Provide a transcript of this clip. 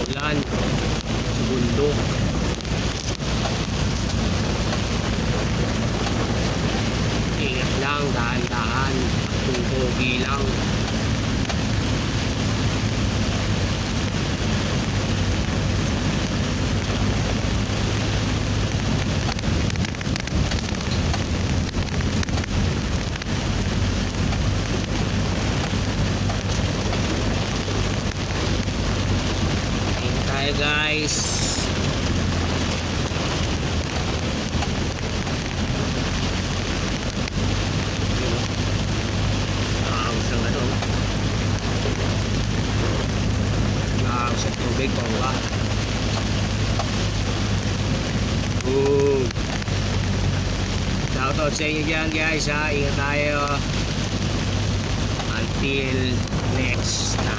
ulan sa bundok. Ingat lang, dahan-dahan, tungkogi lang. Tayo guys, nakakos ng ano, nakakos ng tubig ko ba? Boom! Shoutout sa inyo dyan guys ha, ingat tayo until next time.